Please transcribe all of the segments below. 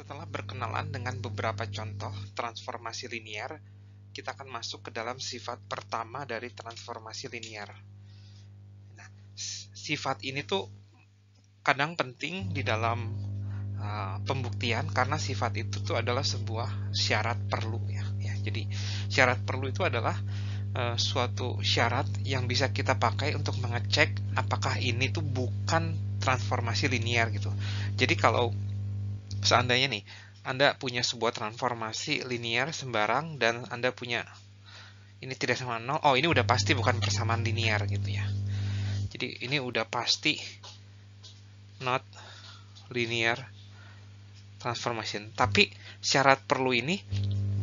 Setelah berkenalan dengan beberapa contoh transformasi linear, kita akan masuk ke dalam sifat pertama dari transformasi linear. Nah, sifat ini tuh kadang penting di dalam pembuktian karena sifat itu tuh adalah sebuah syarat perlu ya. Jadi syarat perlu itu adalah suatu syarat yang bisa kita pakai untuk mengecek apakah ini tuh bukan transformasi linear gitu. Jadi kalau seandainya nih, Anda punya sebuah transformasi linear sembarang dan Anda punya ini tidak sama 0, oh ini udah pasti bukan persamaan linear gitu ya. Jadi ini udah pasti not linear transformation. Tapi syarat perlu ini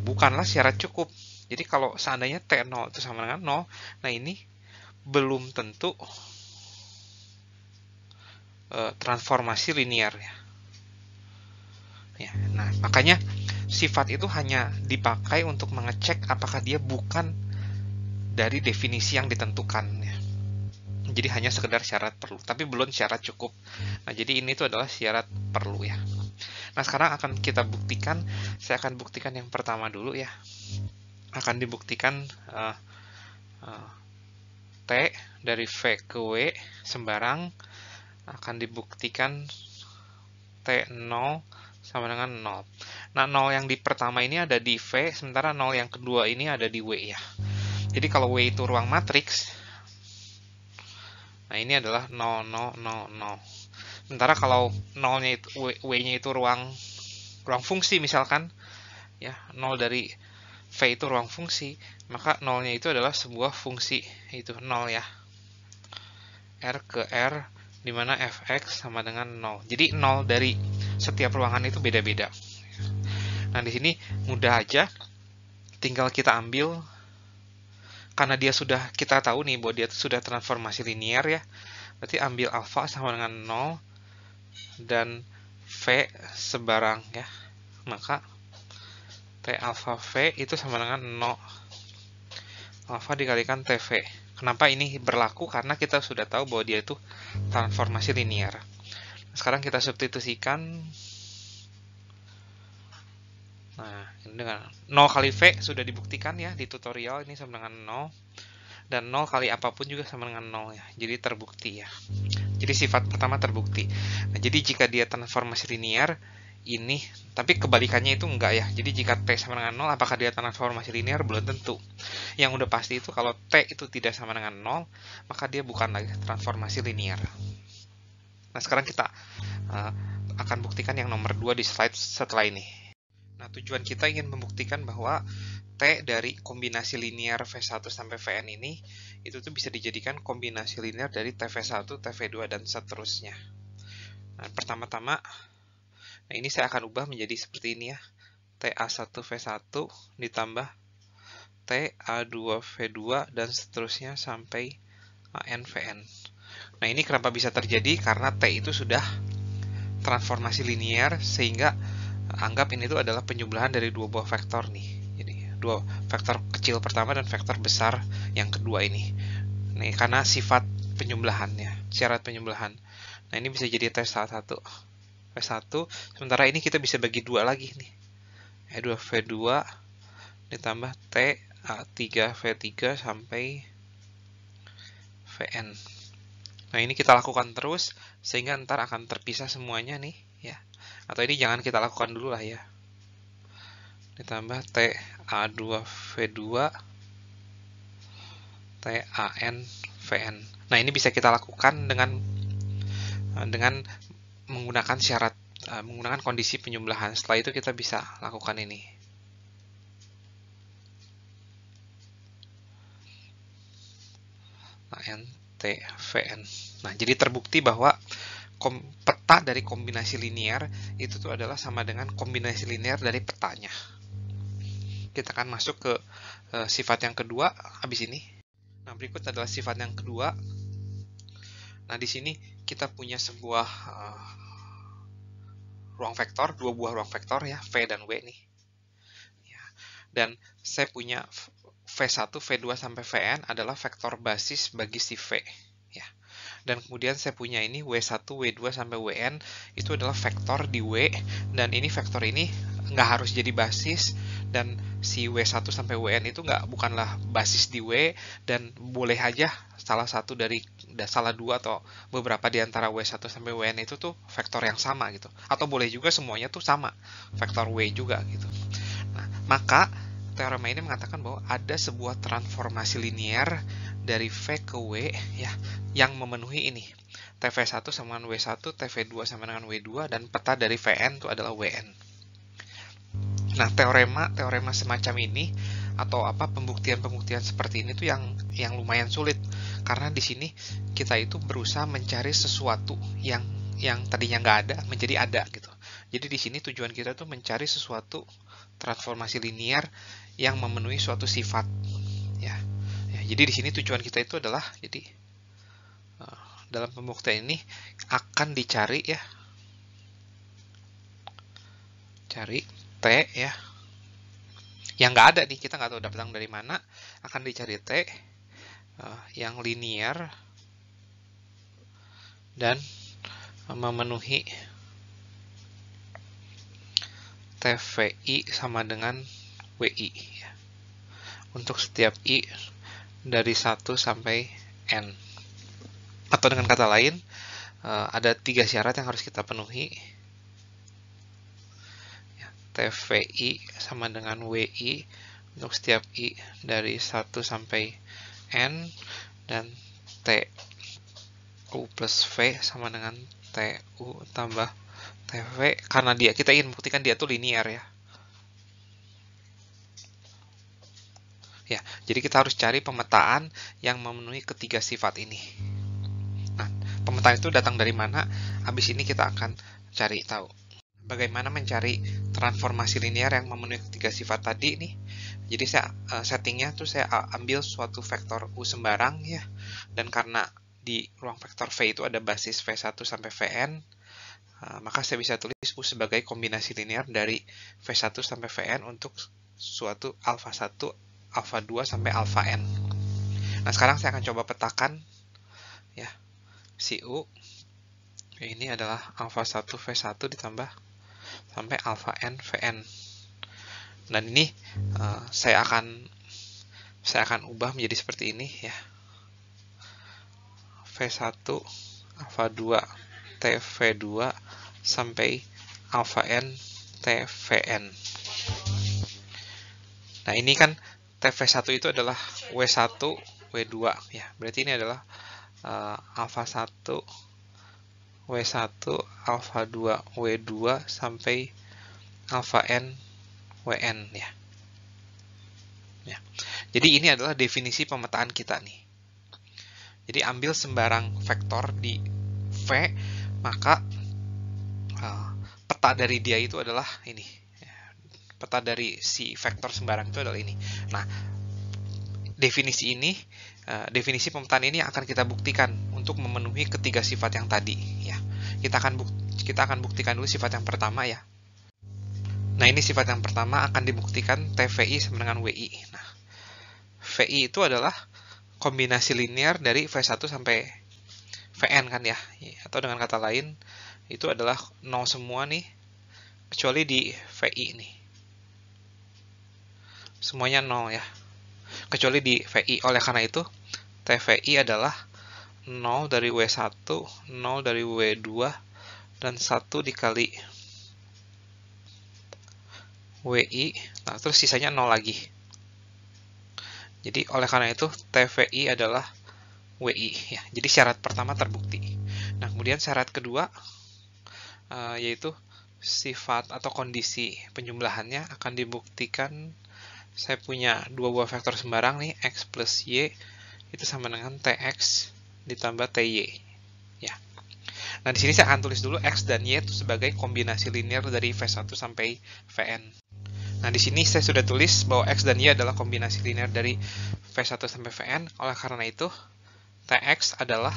bukanlah syarat cukup. Jadi kalau seandainya T0 itu sama dengan 0, nah ini belum tentu transformasi linear ya. Nah, makanya sifat itu hanya dipakai untuk mengecek apakah dia bukan dari definisi yang ditentukan ya. Jadi hanya sekedar syarat perlu, tapi belum syarat cukup. Nah, jadi ini tuh adalah syarat perlu ya. Nah, sekarang akan kita buktikan. Saya akan buktikan yang pertama dulu ya. Akan dibuktikan T dari V ke W sembarang akan dibuktikan T0 sama dengan 0. Nah, 0 yang di pertama ini ada di V, sementara 0 yang kedua ini ada di W ya. Jadi kalau W itu ruang matriks, nah ini adalah 0, 0, 0, 0. Sementara kalau 0-nya itu, W-nya itu ruang fungsi misalkan, ya 0 dari V itu ruang fungsi, maka 0-nya itu adalah sebuah fungsi, itu 0 ya. R ke R, di mana Fx sama dengan 0. Jadi 0 dari setiap ruangan itu beda-beda. Nah, di sini mudah aja, tinggal kita ambil, karena dia sudah, kita tahu nih bahwa dia sudah transformasi linear ya, berarti ambil alfa sama dengan 0, dan V sebarang ya, maka T alfa V itu sama dengan 0 alfa dikalikan TV. Kenapa ini berlaku? Karena kita sudah tahu bahwa dia itu transformasi linear. Sekarang kita substitusikan. Nah, ini dengan 0 kali V sudah dibuktikan ya di tutorial, ini sama dengan 0. Dan 0 kali apapun juga sama dengan 0 ya. Jadi terbukti ya. Jadi sifat pertama terbukti. Nah, jadi jika dia transformasi linear, ini, tapi kebalikannya itu enggak ya. Jadi jika T sama dengan 0, apakah dia transformasi linear? Belum tentu. Yang udah pasti itu kalau T itu tidak sama dengan 0, maka dia bukan lagi transformasi linear. Nah, sekarang kita akan buktikan yang nomor 2 di slide setelah ini. Nah, tujuan kita ingin membuktikan bahwa T dari kombinasi linear V1 sampai Vn ini, itu tuh bisa dijadikan kombinasi linear dari TV1, TV2, dan seterusnya. Nah, pertama-tama, nah ini saya akan ubah menjadi seperti ini ya. TA1V1 ditambah TA2V2 dan seterusnya sampai ANVN. Nah, ini kenapa bisa terjadi? Karena T itu sudah transformasi linear, sehingga anggap ini tuh adalah penjumlahan dari dua buah vektor nih. Jadi, dua vektor kecil pertama dan vektor besar yang kedua ini. Nih, karena sifat penjumlahannya, syarat penjumlahan. Nah, ini bisa jadi T1 V1, sementara ini kita bisa bagi dua lagi nih. E2V2 ditambah T3V3 sampai Vn. Nah, ini kita lakukan terus sehingga ntar akan terpisah semuanya nih ya. Atau ini jangan kita lakukan dulu lah ya. Ditambah TA2V2 TANVN. Nah, ini bisa kita lakukan dengan menggunakan syarat, menggunakan kondisi penjumlahan. Setelah itu kita bisa lakukan ini. TVN. Nah, jadi terbukti bahwa peta dari kombinasi linear itu tuh adalah sama dengan kombinasi linear dari petanya. Kita akan masuk ke sifat yang kedua habis ini. Nah, berikut adalah sifat yang kedua. Nah, di sini kita punya sebuah ruang vektor, dua buah ruang vektor ya, V dan W nih. Ya. Dan saya punya V1, V2 sampai Vn adalah vektor basis bagi si V ya. dan kemudian saya punya ini W1, W2 sampai Wn itu adalah vektor di W, dan ini vektor ini nggak harus jadi basis, dan si W1 sampai Wn itu bukanlah basis di W, dan boleh aja salah dua atau beberapa di antara W1 sampai Wn itu tuh vektor yang sama gitu, atau boleh juga semuanya tuh sama vektor W juga gitu. Nah, maka teorema ini mengatakan bahwa ada sebuah transformasi linear dari V ke W ya, yang memenuhi ini. TV1 sama dengan W1, TV2 sama dengan W2, dan peta dari Vn itu adalah Wn. Nah, teorema semacam ini atau pembuktian seperti ini tuh yang lumayan sulit, karena di sini kita itu berusaha mencari sesuatu yang tadinya nggak ada menjadi ada gitu. Jadi di sini tujuan kita tuh mencari sesuatu transformasi linear yang memenuhi suatu sifat ya. Jadi di sini tujuan kita itu adalah, jadi dalam pembuktian ini akan dicari ya, cari T ya, yang nggak ada nih, kita nggak tahu datang dari mana, akan dicari T yang linear dan memenuhi TVI sama dengan WI ya, untuk setiap I dari 1 sampai N. Atau dengan kata lain, ada 3 syarat yang harus kita penuhi. TVI sama dengan WI untuk setiap I dari 1 sampai N, dan TU plus V sama dengan TU tambah TV, karena kita ingin membuktikan dia tuh linear ya. Ya, jadi kita harus cari pemetaan yang memenuhi ketiga sifat ini. Nah, pemetaan itu datang dari mana? Habis ini kita akan cari tahu bagaimana mencari transformasi linear yang memenuhi ketiga sifat tadi nih. Jadi saya settingnya tuh saya ambil suatu vektor U sembarang ya, dan karena di ruang vektor V itu ada basis V1 sampai Vn, maka saya bisa tulis U sebagai kombinasi linear dari V1 sampai Vn untuk suatu alfa 1, alfa 2 sampai alfa n. Nah, sekarang saya akan coba petakan ya, si U ini adalah alfa 1 V1 ditambah sampai alfa n Vn. Dan ini saya akan ubah menjadi seperti ini ya. V1 alfa 2 TV2 sampai alfa n TVN. Nah, ini kan TV1 itu adalah W1, W2 ya. Berarti ini adalah alfa 1, W1, alfa 2, W2 sampai alfa n, Wn ya. Jadi ini adalah definisi pemetaan kita nih. Jadi ambil sembarang vektor di V, maka peta dari dia itu adalah ini. Peta dari si vektor sembarang itu adalah ini. Nah, definisi pemetaan ini akan kita buktikan untuk memenuhi ketiga sifat yang tadi ya. Kita akan buktikan dulu sifat yang pertama ya. Nah, ini sifat yang pertama akan dibuktikan TVI sama dengan WI. Nah, VI itu adalah kombinasi linear dari V1 sampai Vn kan ya. Atau dengan kata lain, itu adalah 0 semua nih, kecuali di VI nih. Semuanya 0 ya, kecuali di VI. Oleh karena itu, TVI adalah 0 dari W1, 0 dari W2, dan 1 dikali WI, nah terus sisanya 0 lagi. Jadi oleh karena itu TVI adalah WI ya. Jadi syarat pertama terbukti. Nah, kemudian syarat kedua yaitu sifat atau kondisi penjumlahannya akan dibuktikan. Saya punya dua buah vektor sembarang nih, X plus Y itu sama dengan TX ditambah TY ya. Nah, di sini saya akan tulis dulu X dan Y itu sebagai kombinasi linear dari V1 sampai Vn. Nah, di sini saya sudah tulis bahwa X dan Y adalah kombinasi linear dari V1 sampai Vn. Oleh karena itu, TX adalah,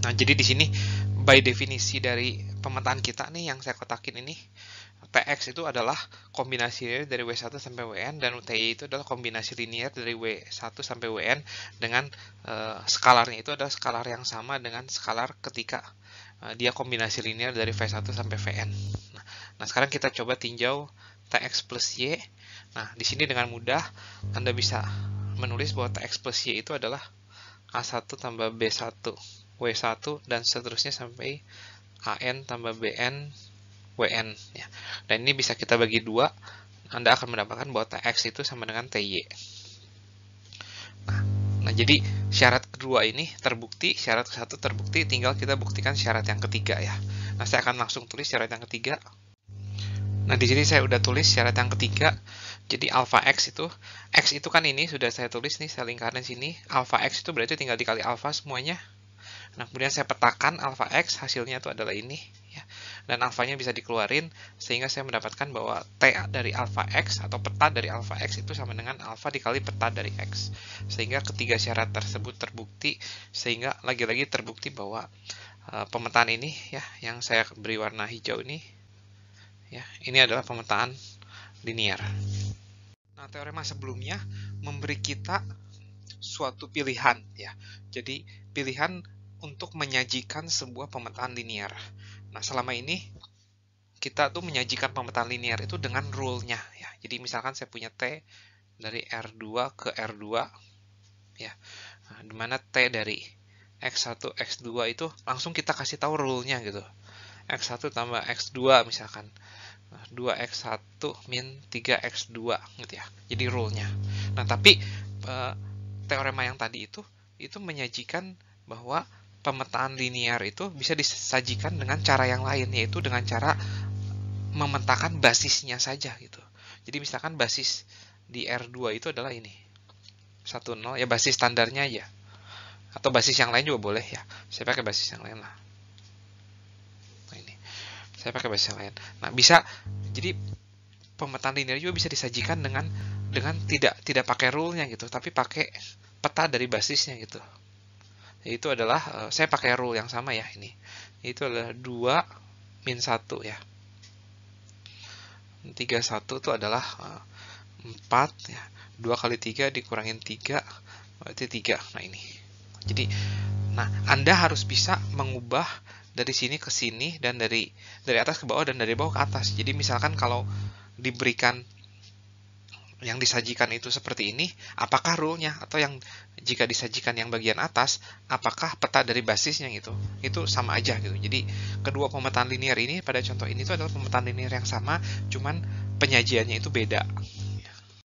nah jadi di sini by definisi dari pemetaan kita nih yang saya kotakin ini, Tx itu adalah kombinasi linear dari W1 sampai Wn, dan Ty itu adalah kombinasi linear dari W1 sampai Wn dengan skalarnya itu adalah skalar yang sama dengan skalar ketika dia kombinasi linear dari V1 sampai Vn. Nah, sekarang kita coba tinjau Tx plus Y. Nah, di sini dengan mudah Anda bisa menulis bahwa Tx plus Y itu adalah A1 tambah B1, W1, dan seterusnya sampai AN tambah BN, WN. Ya. Dan ini bisa kita bagi dua, Anda akan mendapatkan bahwa Tx itu sama dengan Ty. Nah, jadi syarat kedua ini terbukti, syarat ke-1 terbukti, tinggal kita buktikan syarat yang ketiga ya. Nah, saya akan langsung tulis syarat yang ketiga. Nah, di sini saya udah tulis syarat yang ketiga. Jadi alpha x itu kan ini sudah saya tulis nih, saya lingkarin sini. Alpha x itu berarti tinggal dikali alpha semuanya. Nah, kemudian saya petakan alpha x, hasilnya itu adalah ini ya. Dan alfanya bisa dikeluarin sehingga saya mendapatkan bahwa T dari alpha x atau peta dari alpha x itu sama dengan alpha dikali peta dari x. Sehingga ketiga syarat tersebut terbukti, sehingga lagi-lagi terbukti bahwa pemetaan ini ya yang saya beri warna hijau ini ya, ini adalah pemetaan linear. Nah, teorema sebelumnya memberi kita suatu pilihan ya. Jadi pilihan untuk menyajikan sebuah pemetaan linear. Nah, selama ini kita tuh menyajikan pemetaan linear itu dengan rule-nya ya. Jadi misalkan saya punya T dari R2 ke R2 ya. Nah, dimana T dari X1, X2 itu langsung kita kasih tahu rule-nya gitu. X1 tambah X2 misalkan. 2x1 min 3x2 gitu ya. Jadi rule-nya. Nah, tapi teorema yang tadi itu menyajikan bahwa pemetaan linear itu bisa disajikan dengan cara yang lain, yaitu dengan cara memetakan basisnya saja gitu. Jadi misalkan basis di R2 itu adalah ini. 1, 0, ya basis standarnya aja. Atau basis yang lain juga boleh ya. Saya pakai basis yang lain lah. Nah, ini. Saya pakai basis yang lain. Nah, bisa jadi pemetaan linear juga bisa disajikan dengan tidak pakai rule-nya gitu, tapi pakai peta dari basisnya gitu. Itu adalah saya pakai rule yang sama ya ini. Itu adalah 2 min 1 ya. 31 itu adalah 4 ya. 2 kali 3 dikurangin 3 berarti 3. Nah, ini. Jadi Anda harus bisa mengubah dari sini ke sini dan dari atas ke bawah dan dari bawah ke atas. Jadi misalkan kalau diberikan yang disajikan itu seperti ini, apakah rule-nya, atau yang jika disajikan yang bagian atas, apakah peta dari basisnya gitu. Itu sama aja gitu. Jadi kedua pemetaan linear ini pada contoh ini itu adalah pemetaan linear yang sama, cuman penyajiannya itu beda.